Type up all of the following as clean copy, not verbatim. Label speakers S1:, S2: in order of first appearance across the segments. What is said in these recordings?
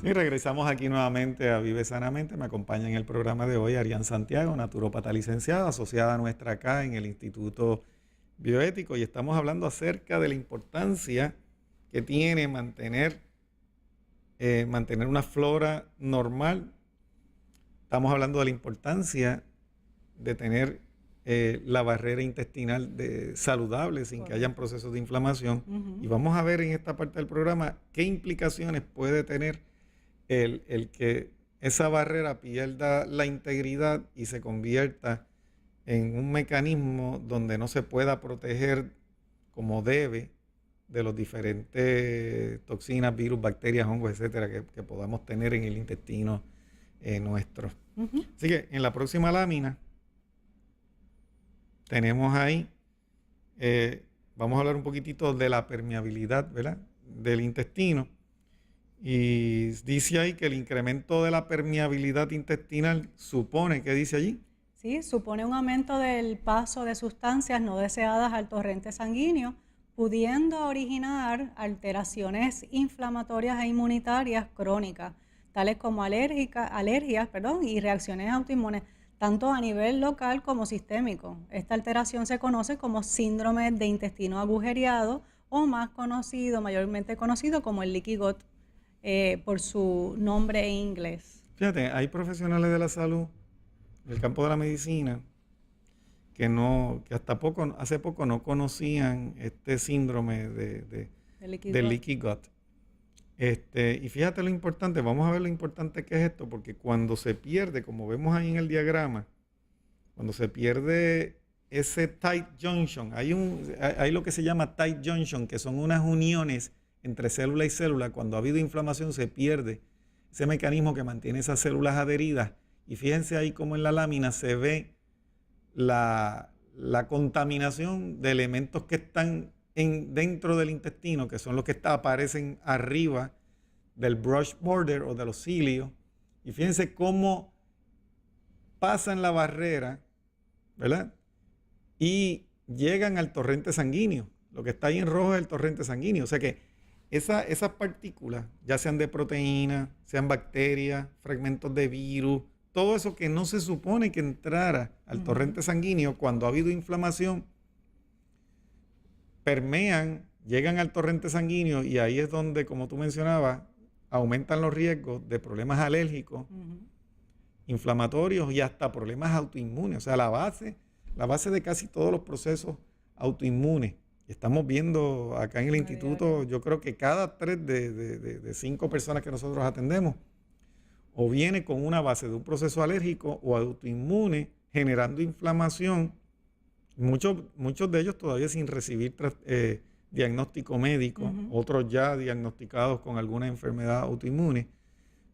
S1: Y regresamos aquí nuevamente a Vive Sanamente. Me acompaña en el programa de hoy Arián Santiago, naturópata licenciada, asociada nuestra acá en el Instituto Bioético, y estamos hablando acerca de la importancia que tiene mantener una flora normal. Estamos hablando de la importancia de tener la barrera intestinal saludable sin que hayan procesos de inflamación. Y vamos a ver en esta parte del programa qué implicaciones puede tener el que esa barrera pierda la integridad y se convierta en un mecanismo donde no se pueda proteger como debe de los diferentes toxinas, virus, bacterias, hongos, etcétera, que podamos tener en el intestino nuestro. Así que en la próxima lámina tenemos ahí, vamos a hablar un poquitito de la permeabilidad, ¿verdad?, del intestino. Y dice ahí que el incremento de la permeabilidad intestinal supone, ¿qué dice allí?
S2: Sí, supone un aumento del paso de sustancias no deseadas al torrente sanguíneo, pudiendo originar alteraciones inflamatorias e inmunitarias crónicas, tales como alergias, y reacciones autoinmunes, tanto a nivel local como sistémico. Esta alteración se conoce como síndrome de intestino agujereado o mayormente conocido como el leaky gut, por su nombre en inglés.
S1: Fíjate, hay profesionales de la salud, del campo de la medicina, que hace poco no conocían este síndrome del leaky gut. Y fíjate lo importante, vamos a ver lo importante que es esto, porque cuando se pierde, como vemos ahí en el diagrama, cuando se pierde ese tight junction, hay lo que se llama tight junction, que son unas uniones entre célula y célula. Cuando ha habido inflamación se pierde ese mecanismo que mantiene esas células adheridas. Y fíjense ahí como en la lámina se ve la contaminación de elementos que están dentro del intestino, que son los que aparecen arriba del brush border o de los cilios. Y fíjense cómo pasan la barrera, ¿verdad?, y llegan al torrente sanguíneo. Lo que está ahí en rojo es el torrente sanguíneo. O sea que esas partículas, ya sean de proteínas, sean bacterias, fragmentos de virus, todo eso que no se supone que entrara al torrente sanguíneo, cuando ha habido inflamación, permean, llegan al torrente sanguíneo, y ahí es donde, como tú mencionabas, aumentan los riesgos de problemas alérgicos, inflamatorios y hasta problemas autoinmunes. O sea, la base de casi todos los procesos autoinmunes. Estamos viendo acá en el instituto, yo creo que cada 3 de 5 personas que nosotros atendemos o viene con una base de un proceso alérgico o autoinmune generando inflamación, muchos de ellos todavía sin recibir diagnóstico médico, otros ya diagnosticados con alguna enfermedad autoinmune,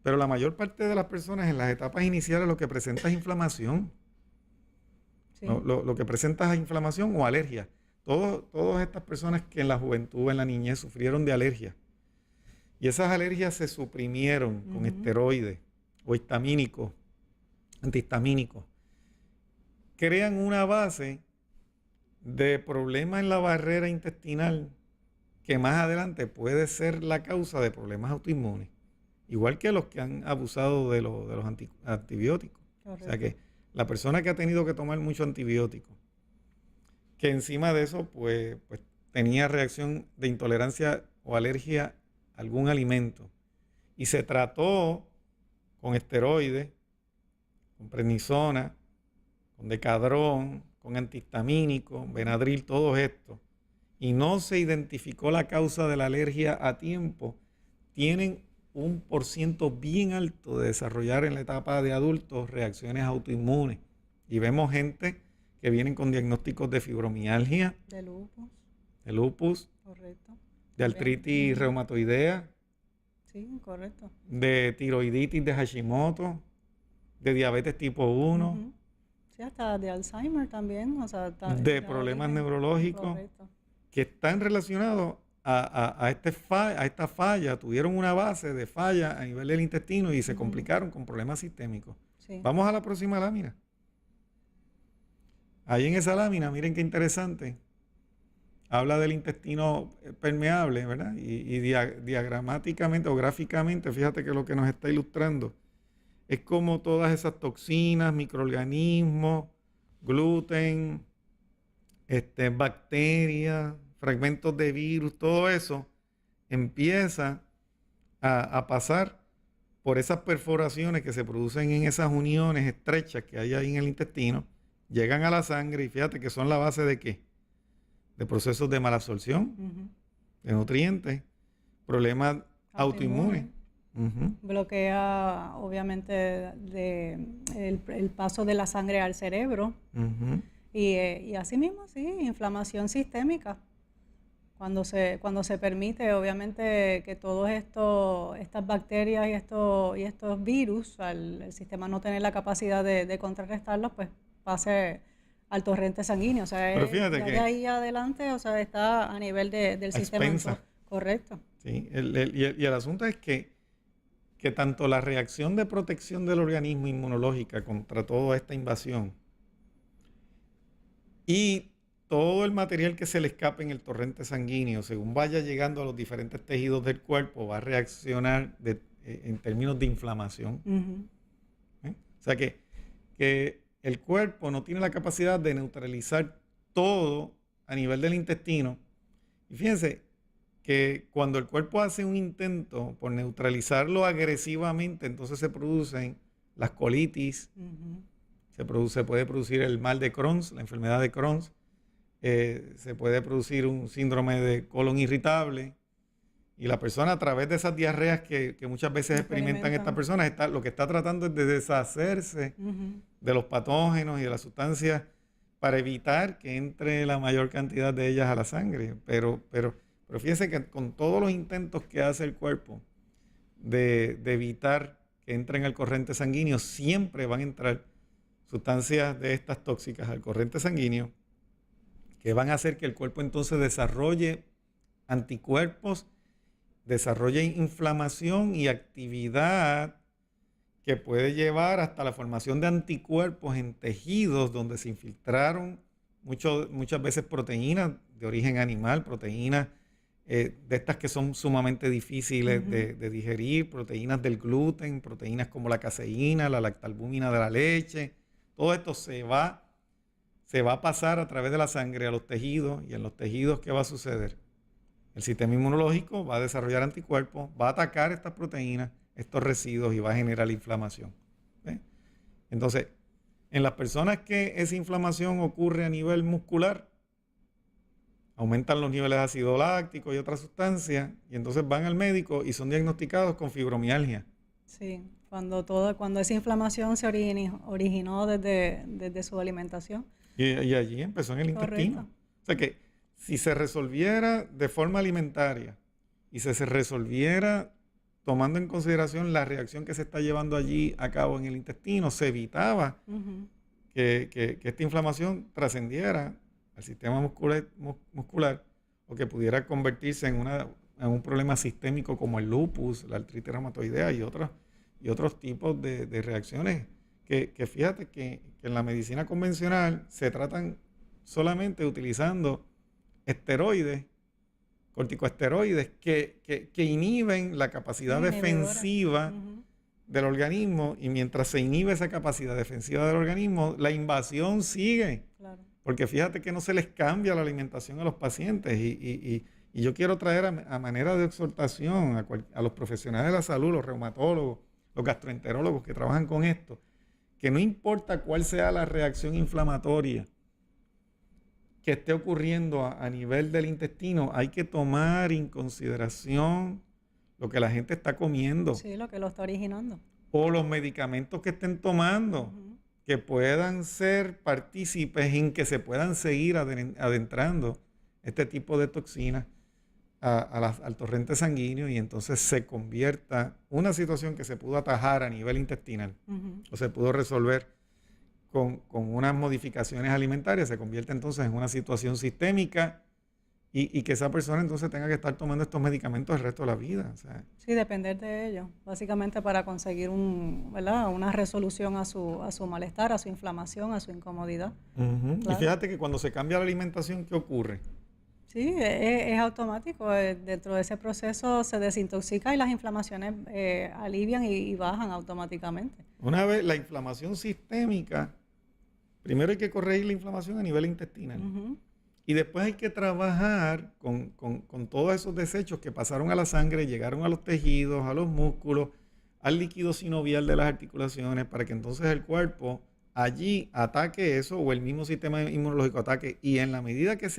S1: pero la mayor parte de las personas en las etapas iniciales lo que presenta es inflamación. Sí. Lo que presenta es inflamación o alergia. Todas estas personas que en la juventud, en la niñez, sufrieron de alergia, y esas alergias se suprimieron con esteroides o histamínicos, antihistamínicos, crean una base de problemas en la barrera intestinal que más adelante puede ser la causa de problemas autoinmunes, igual que los que han abusado de los antibióticos. Correcto. O sea que la persona que ha tenido que tomar mucho antibiótico, que encima de eso pues tenía reacción de intolerancia o alergia a algún alimento, y se trató con esteroides, con prednisona, con decadrón, con antihistamínico, Benadryl, todo esto, y no se identificó la causa de la alergia a tiempo, tienen un porciento bien alto de desarrollar en la etapa de adultos reacciones autoinmunes. Y vemos gente que vienen con diagnósticos de fibromialgia, de lupus, correcto, de artritis reumatoidea,
S2: sí, correcto,
S1: de tiroiditis de Hashimoto, de diabetes tipo 1,
S2: sí, hasta de Alzheimer también, o sea,
S1: de problemas neurológicos, correcto, que están relacionados a esta falla, tuvieron una base de falla a nivel del intestino y se complicaron con problemas sistémicos. Sí. Vamos a la próxima lámina. Ahí en esa lámina, miren qué interesante, habla del intestino permeable, ¿verdad? Y diagramáticamente o gráficamente, fíjate que lo que nos está ilustrando es como todas esas toxinas, microorganismos, gluten, bacterias, fragmentos de virus, todo eso empieza a pasar por esas perforaciones que se producen en esas uniones estrechas que hay ahí en el intestino, llegan a la sangre y fíjate que son la base de ¿qué? De procesos de malabsorción, de nutrientes, problemas autoinmunes.
S2: Bloquea obviamente el paso de la sangre al cerebro y asimismo sí, inflamación sistémica. Cuando se permite obviamente que todos estas bacterias y estos virus, el sistema no tener la capacidad de contrarrestarlos, pues pase al torrente sanguíneo. O sea,
S1: pero fíjate
S2: ya
S1: que
S2: de ahí adelante, o sea, está a nivel del sistema. Correcto.
S1: Sí, y el asunto es que tanto la reacción de protección del organismo inmunológica contra toda esta invasión y todo el material que se le escape en el torrente sanguíneo, según vaya llegando a los diferentes tejidos del cuerpo, va a reaccionar en términos de inflamación. O sea que el cuerpo no tiene la capacidad de neutralizar todo a nivel del intestino. Y fíjense que cuando el cuerpo hace un intento por neutralizarlo agresivamente, entonces se producen las colitis, se puede producir el mal de Crohn, la enfermedad de Crohn, se puede producir un síndrome de colon irritable, y la persona a través de esas diarreas que muchas veces experimentan estas personas, lo que está tratando es de deshacerse de los patógenos y de las sustancias para evitar que entre la mayor cantidad de ellas a la sangre. Pero fíjense que con todos los intentos que hace el cuerpo de evitar que entren al corriente sanguíneo, siempre van a entrar sustancias de estas tóxicas al corriente sanguíneo que van a hacer que el cuerpo entonces desarrolle anticuerpos, desarrolle inflamación y actividad que puede llevar hasta la formación de anticuerpos en tejidos donde se infiltraron muchas veces proteínas de origen animal, proteínas de estas que son sumamente difíciles de digerir, proteínas del gluten, proteínas como la caseína, la lactalbúmina de la leche. Todo esto se va a pasar a través de la sangre a los tejidos, y en los tejidos, ¿qué va a suceder? El sistema inmunológico va a desarrollar anticuerpos, va a atacar estas proteínas, estos residuos, y va a generar inflamación. ¿Ve? Entonces, en las personas que esa inflamación ocurre a nivel muscular, aumentan los niveles de ácido láctico y otras sustancias, y entonces van al médico y son diagnosticados con fibromialgia.
S2: Sí, cuando esa inflamación se originó desde su alimentación.
S1: Y allí empezó en el intestino. O sea que si se resolviera de forma alimentaria y se resolviera tomando en consideración la reacción que se está llevando allí a cabo en el intestino, se evitaba que esta inflamación trascendiera al sistema muscular o que pudiera convertirse en un problema sistémico como el lupus, la artritis reumatoidea y otros tipos de reacciones que fíjate que en la medicina convencional se tratan solamente utilizando esteroides, corticosteroides que inhiben la capacidad defensiva del organismo, y mientras se inhibe esa capacidad defensiva del organismo, la invasión sigue. Claro. Porque fíjate que no se les cambia la alimentación a los pacientes, y yo quiero traer a manera de exhortación a los profesionales de la salud, los reumatólogos, los gastroenterólogos que trabajan con esto, que no importa cuál sea la reacción inflamatoria que esté ocurriendo a nivel del intestino, hay que tomar en consideración lo que la gente está comiendo.
S2: Sí, lo que lo está originando.
S1: O los medicamentos que estén tomando, que puedan ser partícipes en que se puedan seguir adentrando este tipo de toxinas al torrente sanguíneo, y entonces se convierta una situación que se pudo atajar a nivel intestinal o se pudo resolver con unas modificaciones alimentarias, se convierte entonces en una situación sistémica, y que esa persona entonces tenga que estar tomando estos medicamentos el resto de la vida. O sea,
S2: sí, depender de ellos, básicamente para conseguir una resolución a su malestar, a su inflamación, a su incomodidad.
S1: Claro. Y fíjate que cuando se cambia la alimentación, ¿qué ocurre?
S2: Sí, es automático. Dentro de ese proceso se desintoxica y las inflamaciones alivian y bajan automáticamente.
S1: Una vez la inflamación sistémica, primero hay que corregir la inflamación a nivel intestinal.
S2: Ujú.
S1: Y después hay que trabajar con todos esos desechos que pasaron a la sangre, llegaron a los tejidos, a los músculos, al líquido sinovial de las articulaciones, para que entonces el cuerpo allí ataque eso o el mismo sistema inmunológico ataque. Y en la medida que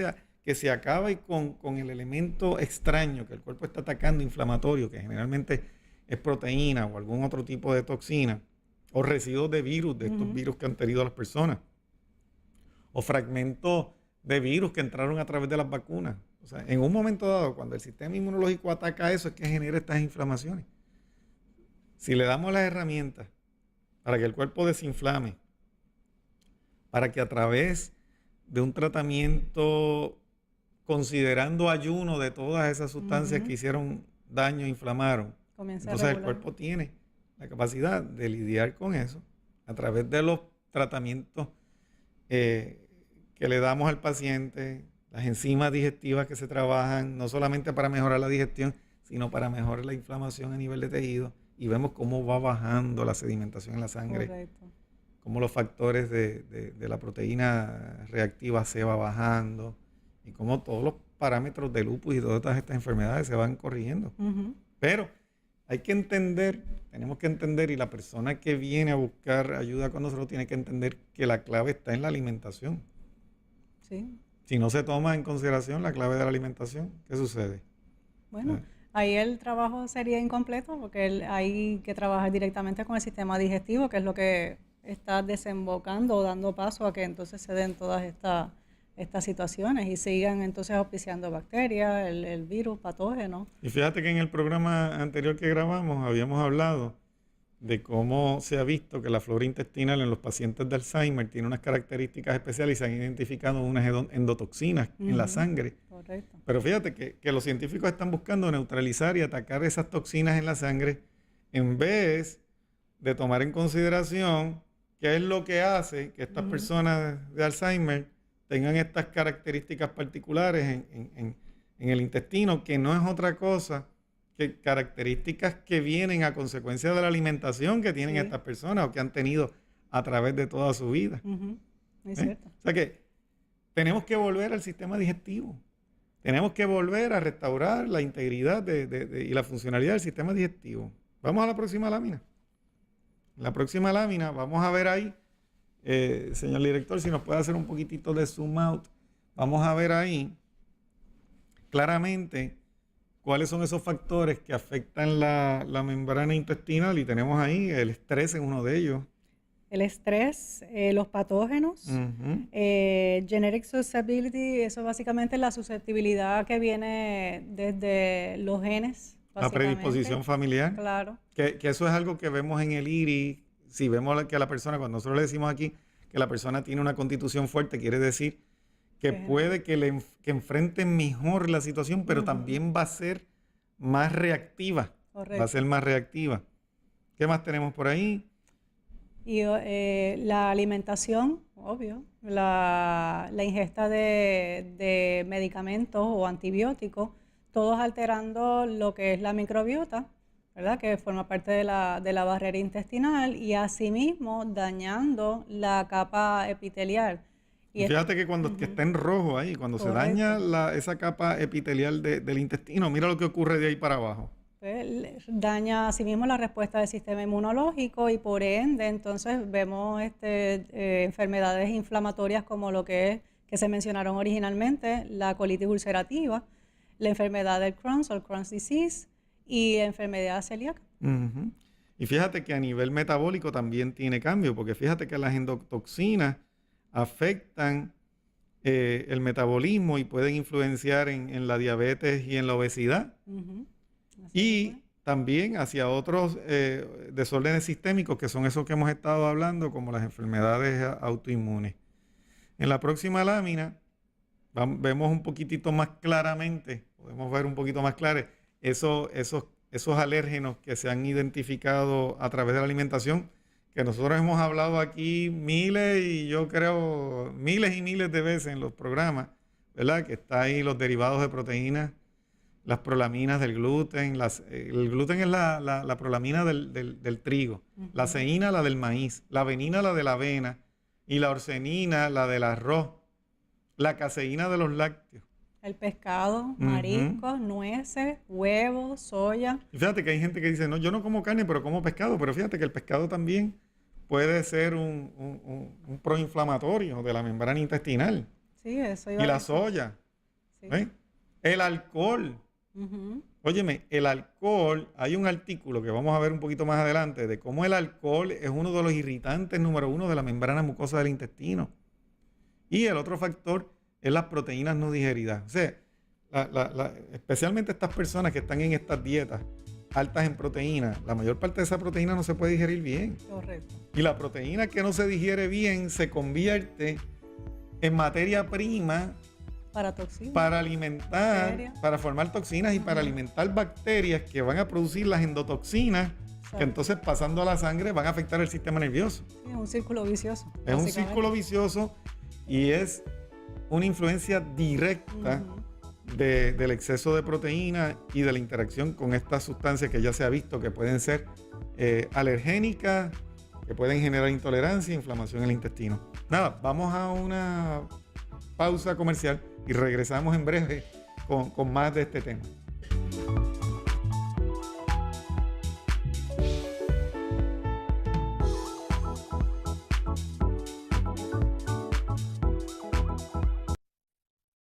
S1: se acabe con el elemento extraño que el cuerpo está atacando, inflamatorio, que generalmente es proteína o algún otro tipo de toxina, o residuos de virus, de estos virus que han tenido las personas, o fragmentos de virus que entraron a través de las vacunas. O sea, en un momento dado, cuando el sistema inmunológico ataca eso, es que genera estas inflamaciones. Si le damos las herramientas para que el cuerpo desinflame, para que a través de un tratamiento considerando ayuno de todas esas sustancias que hicieron daño, inflamaron,
S2: Comienza a
S1: entonces el
S2: regular.
S1: cuerpo tiene la capacidad de lidiar con eso a través de los tratamientos que le damos al paciente, las enzimas digestivas que se trabajan, no solamente para mejorar la digestión, sino para mejorar la inflamación a nivel de tejido, y vemos cómo va bajando la sedimentación en la sangre,
S2: Correcto.
S1: cómo los factores de la proteína reactiva se va bajando, y cómo todos los parámetros de lupus y todas estas enfermedades se van corrigiendo.
S2: Ujú.
S1: Pero hay que entender, tenemos que entender, y la persona que viene a buscar ayuda con nosotros tiene que entender que la clave está en la alimentación.
S2: Sí.
S1: Si no se toma en consideración la clave de la alimentación, ¿qué sucede?
S2: Bueno, ahí el trabajo sería incompleto porque hay que trabajar directamente con el sistema digestivo, que es lo que está desembocando o dando paso a que entonces se den todas estas situaciones y sigan entonces auspiciando bacterias, el virus, patógenos.
S1: Y fíjate que en el programa anterior que grabamos habíamos hablado de cómo se ha visto que la flora intestinal en los pacientes de Alzheimer tiene unas características especiales y se han identificado unas endotoxinas en la
S2: Ujú.
S1: sangre.
S2: Correcto.
S1: Pero fíjate que los científicos están buscando neutralizar y atacar esas toxinas en la sangre en vez de tomar en consideración qué es lo que hace que estas personas de Alzheimer tengan estas características particulares en el intestino, que no es otra cosa que características que vienen a consecuencia de la alimentación que tienen
S2: Sí.
S1: estas personas o que han tenido a través de toda su vida.
S2: Ujú. Es
S1: ¿Eh?
S2: cierto.
S1: O sea que tenemos que volver al sistema digestivo. Tenemos que volver a restaurar la integridad y la funcionalidad del sistema digestivo. Vamos a la próxima lámina. En la próxima lámina vamos a ver ahí, señor director, si nos puede hacer un poquitito de zoom out. Vamos a ver ahí claramente cuáles son esos factores que afectan la membrana intestinal, y tenemos ahí el estrés en uno de ellos.
S2: El estrés, los patógenos,
S1: Ujú.
S2: genetic susceptibility, eso básicamente es la susceptibilidad que viene desde los genes,
S1: La predisposición
S2: básicamente.
S1: familiar.
S2: Claro.
S1: Que eso es algo que vemos en el IRI. Si vemos que la persona, cuando nosotros le decimos aquí que la persona tiene una constitución fuerte, quiere decir que puede que enfrente mejor la situación, pero también va a ser más reactiva. Va a
S2: Correcto.
S1: ser más reactiva. ¿Qué más tenemos por ahí?
S2: Y la alimentación, obvio, la ingesta de medicamentos o antibióticos, todos alterando lo que es la microbiota, ¿verdad? Que forma parte de la barrera intestinal y asimismo dañando la capa epitelial.
S1: Y fíjate que cuando que está en rojo ahí, cuando se
S2: Correcto.
S1: daña esa capa epitelial del intestino, mira lo que ocurre de ahí para abajo.
S2: Daña asimismo la respuesta del sistema inmunológico y por ende entonces vemos enfermedades inflamatorias como lo que se mencionaron originalmente, la colitis ulcerativa, la enfermedad del Crohn's o el Crohn's disease y enfermedad celíaca.
S1: Ujú. Y fíjate que a nivel metabólico también tiene cambio, porque fíjate que las endotoxinas afectan el metabolismo y pueden influenciar en la diabetes y en la obesidad.
S2: Ujú. Así
S1: Y
S2: es.
S1: también hacia otros desórdenes sistémicos, que son esos que hemos estado hablando, como las enfermedades autoinmunes. En la próxima lámina vemos un poquitito más claramente, podemos ver un poquito más claro esos alérgenos que se han identificado a través de la alimentación, que nosotros hemos hablado aquí miles y miles de veces en los programas, ¿verdad? Que está ahí los derivados de proteínas, las prolaminas del gluten. El gluten es la prolamina del trigo, la ceína la del maíz, la avenina la de la avena y la orcenina la del arroz, la caseína de los lácteos.
S2: El pescado, mariscos, nueces, huevos, soya.
S1: Y fíjate que hay gente que dice, no, yo no como carne, pero como pescado. Pero fíjate que el pescado también puede ser un proinflamatorio de la membrana intestinal.
S2: Sí, eso iba
S1: Y
S2: a
S1: la
S2: decir.
S1: soya.
S2: Sí.
S1: ¿Eh? El alcohol. Óyeme, el alcohol, hay un artículo que vamos a ver un poquito más adelante de cómo el alcohol es uno de los irritantes número 1 de la membrana mucosa del intestino. Y el otro factor es las proteínas no digeridas. O sea, especialmente estas personas que están en estas dietas altas en proteínas, la mayor parte de esa proteína no se puede digerir bien.
S2: Correcto.
S1: Y la proteína que no se digiere bien se convierte en materia prima
S2: Para toxinas.
S1: para alimentar,
S2: Bacterias.
S1: para formar toxinas y para alimentar bacterias que van a producir las endotoxinas,
S2: Exacto.
S1: que entonces pasando a la sangre van a afectar el sistema nervioso.
S2: Sí, es un círculo vicioso.
S1: Es un
S2: básicamente.
S1: círculo vicioso y es una influencia directa del exceso de proteína y de la interacción con estas sustancias que ya se ha visto que pueden ser alergénicas, que pueden generar intolerancia e inflamación en el intestino. Nada, vamos a una pausa comercial y regresamos en breve con más de este tema.